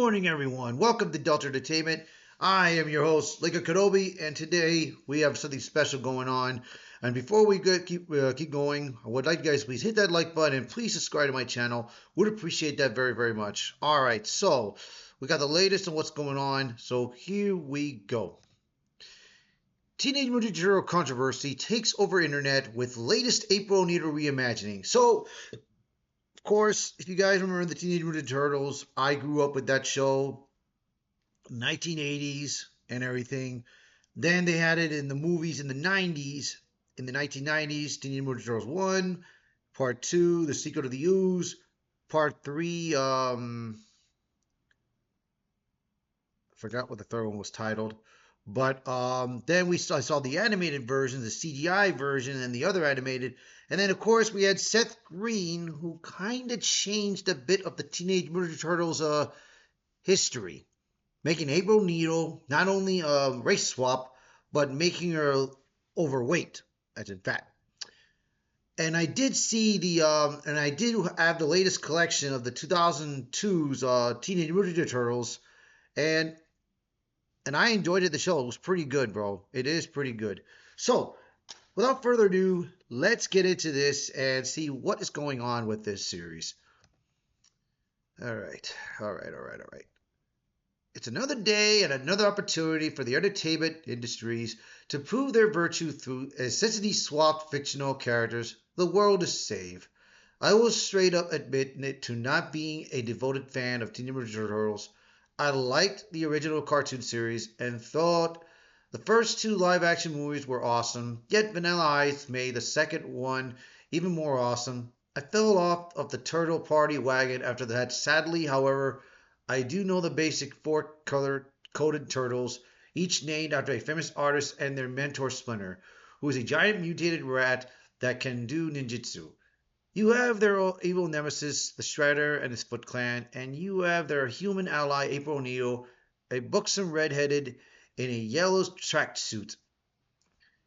morning, everyone. Welcome to Delta Entertainment. I am your host, Lika Kenobi, and today we have something special going on. And before we keep going, I would like you guys please hit that like button and please subscribe to my channel. Would appreciate that very, very much. All right, so we got the latest on what's going on. So here we go. Teenage Mutant Ninja Turtle controversy takes over internet with latest April Needle reimagining. So of course, if you guys remember the Teenage Mutant Turtles, I grew up with that show, 1980s and everything. Then they had it in the movies in the 90s. In the 1990s, Teenage Mutant Turtles 1, Part 2, The Secret of the Ooze, Part 3, I forgot what the third one was titled. But then I saw the animated version, the CGI version, and the other animated. And then, of course, we had Seth Green, who kind of changed a bit of the Teenage Mutant Turtles history, making April Needle not only a race swap, but making her overweight, as in fat. And I did see and I did have the latest collection of the 2002's Teenage Mutant Ninja Turtles, and I enjoyed it. The show, it was pretty good, bro. It is pretty good. So, without further ado, let's get into this and see what is going on with this series. All right, all right, all right, all right. It's another day and another opportunity for the entertainment industries to prove their virtue through essentially swapped fictional characters. The world is saved. I will straight up admit to not being a devoted fan of Teenage Mutant Ninja Turtles. I liked the original cartoon series and thought the first two live action movies were awesome, yet Vanilla Ice made the second one even more awesome. I fell off of the Turtle Party wagon after that. Sadly, however, I do know the basic four color coded turtles, each named after a famous artist and their mentor Splinter, who is a giant mutated rat that can do ninjutsu. You have their evil nemesis, the Shredder and his Foot Clan, and you have their human ally, April O'Neil, a buxom redheaded in a yellow tracksuit.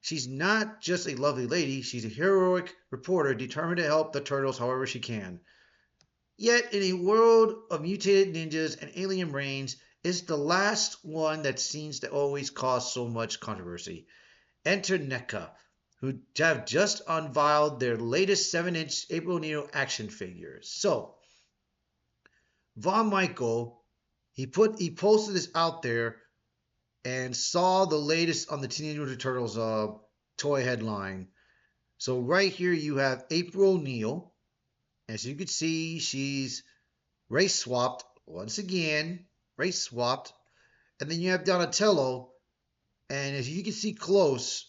She's not just a lovely lady, she's a heroic reporter determined to help the turtles however she can. Yet, in a world of mutated ninjas and alien brains, it's the last one that seems to always cause so much controversy. Enter NECA, who have just unveiled their latest 7-inch April O'Neil action figures. So, Von Michael, he posted this out there and saw the latest on the Teenage Mutant Turtles toy headline. So right here you have April O'Neil. As you can see, she's race swapped once again, race swapped. And then you have Donatello, and as you can see close,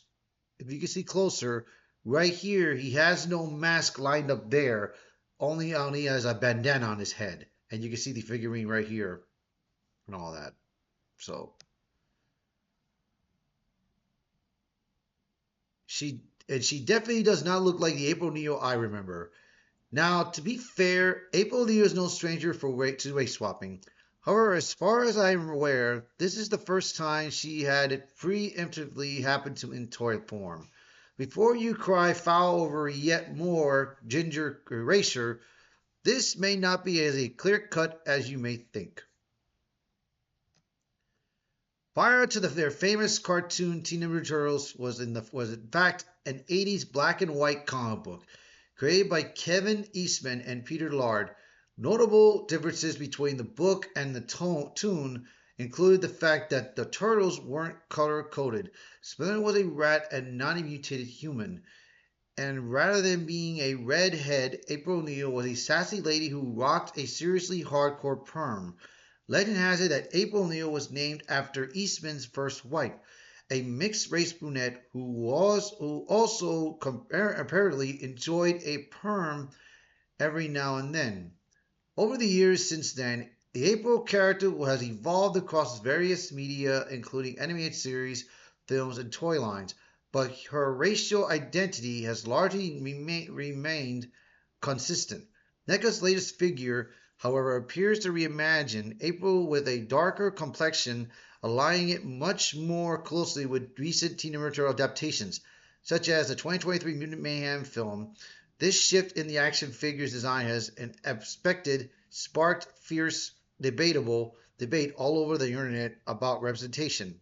if you can see closer, right here he has no mask lined up there, only has a bandana on his head, and you can see the figurine right here and all that. So she definitely does not look like the April O'Neil I remember. Now, to be fair, April O'Neil is no stranger to race swapping. However, as far as I'm aware, this is the first time she had it preemptively happen to in toy form. Before you cry foul over yet more ginger erasure, this may not be as a clear cut as you may think. Prior to their famous cartoon, Teenage Mutant Turtles was in fact an 80s black and white comic book created by Kevin Eastman and Peter Laird. Notable differences between the book and the toon included the fact that the turtles weren't color-coded. Splinter was a rat and not a mutated human. And rather than being a redhead, April O'Neil was a sassy lady who rocked a seriously hardcore perm. Legend has it that April O'Neil was named after Eastman's first wife, a mixed-race brunette who also apparently enjoyed a perm every now and then. Over the years since then, the April character has evolved across various media, including animated series, films, and toy lines, but her racial identity has largely remained consistent. NECA's latest figure, however, appears to reimagine April with a darker complexion, aligning it much more closely with recent Teenage Mutant Turtle adaptations, such as the 2023 Mutant Mayhem film. This shift in the action figure's design has, an expected, sparked fierce, debatable debate all over the internet about representation,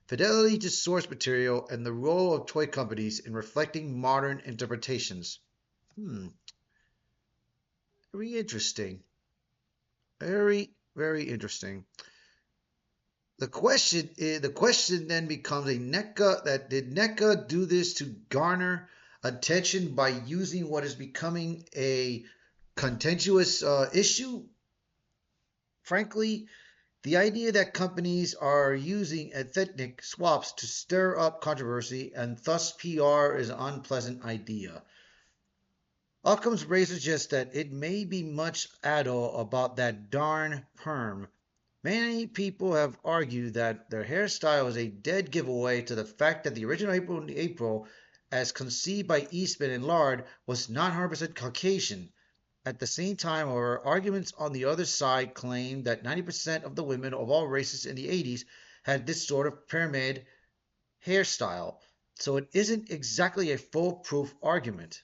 fidelity to source material, and the role of toy companies in reflecting modern interpretations. Hmm, very interesting. Very, very interesting. The question then becomes a NECA that did NECA do this to garner attention by using what is becoming a contentious issue? Frankly, the idea that companies are using ethnic swaps to stir up controversy and thus PR is an unpleasant idea. Occam's razor suggests that it may be much ado about that darn perm. Many people have argued that their hairstyle is a dead giveaway to the fact that the original April, as conceived by Eastman and Lard, was not 100% Caucasian. At the same time, however, arguments on the other side claim that 90% of the women of all races in the 80s had this sort of pyramid hairstyle, so it isn't exactly a foolproof argument.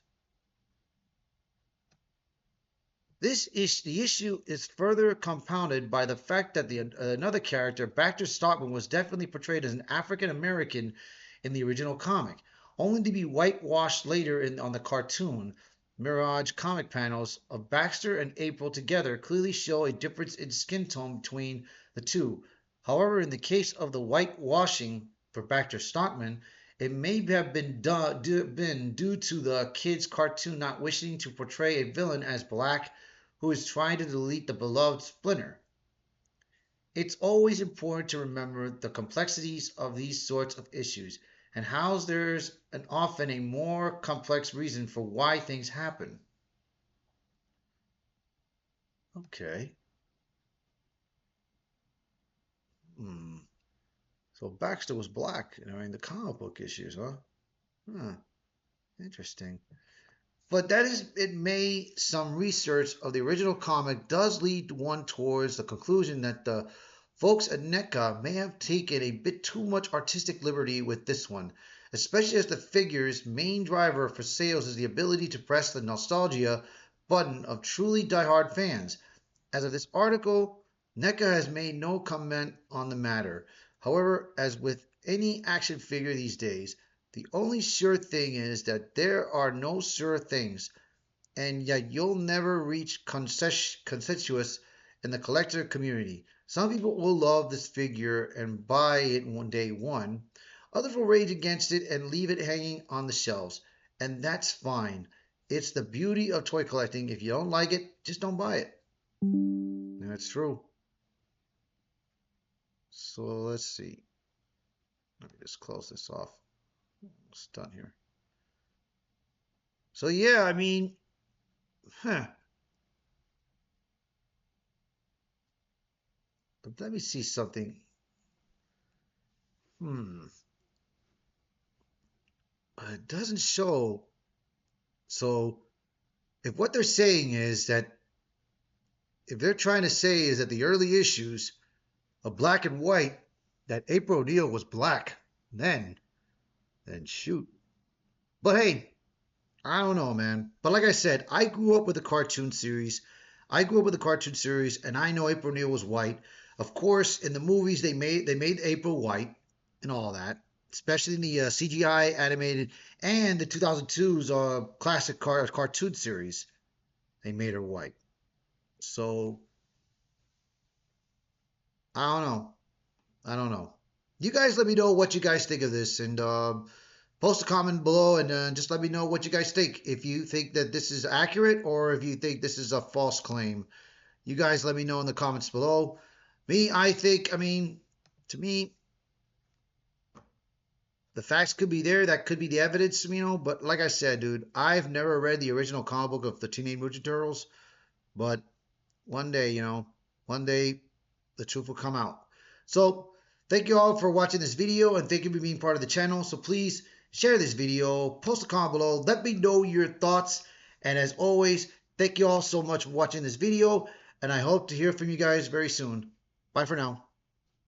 The issue is further compounded by the fact that another character, Baxter Stockman, was definitely portrayed as an African American in the original comic, only to be whitewashed later on the cartoon. Mirage comic panels of Baxter and April together clearly show a difference in skin tone between the two. However, in the case of the whitewashing for Baxter Stockman, it may have been due to the kid's cartoon not wishing to portray a villain as black who is trying to delete the beloved Splinter. It's always important to remember the complexities of these sorts of issues and how there's often a more complex reason for why things happen. Okay. Hmm. So Baxter was black, in the comic book issues, huh? Huh. Interesting. But that is, it may, some research of the original comic does lead one towards the conclusion that the folks at NECA may have taken a bit too much artistic liberty with this one, especially as the figure's main driver for sales is the ability to press the nostalgia button of truly diehard fans. As of this article, NECA has made no comment on the matter. However, as with any action figure these days, the only sure thing is that there are no sure things, and yet you'll never reach consensus in the collector community. Some people will love this figure and buy it one day one. Others will rage against it and leave it hanging on the shelves. And that's fine. It's the beauty of toy collecting. If you don't like it, just don't buy it. That's true. So let's see. Let me just close this off. It's done here. So yeah, huh. But let me see something. Hmm. It doesn't show. So if what they're saying is that if they're trying to say is that the early issues of Black and White, that April O'Neil was black, then shoot. But hey, I don't know, man. But like I said, I grew up with the cartoon series. And I know April O'Neil was white. Of course, in the movies they made April white and all that, especially in the CGI animated and the 2002's classic cartoon series. They made her white. So I don't know. I don't know. You guys let me know what you guys think of this and post a comment below and just let me know what you guys think. If you think that this is accurate or if you think this is a false claim. You guys let me know in the comments below. I think, to me, the facts could be there. That could be the evidence, But like I said, dude, I've never read the original comic book of the Teenage Mutant Turtles. But one day, one day the truth will come out. So thank you all for watching this video and thank you for being part of the channel. So please share this video, post a comment below, let me know your thoughts. And as always, thank you all so much for watching this video and I hope to hear from you guys very soon. Bye for now.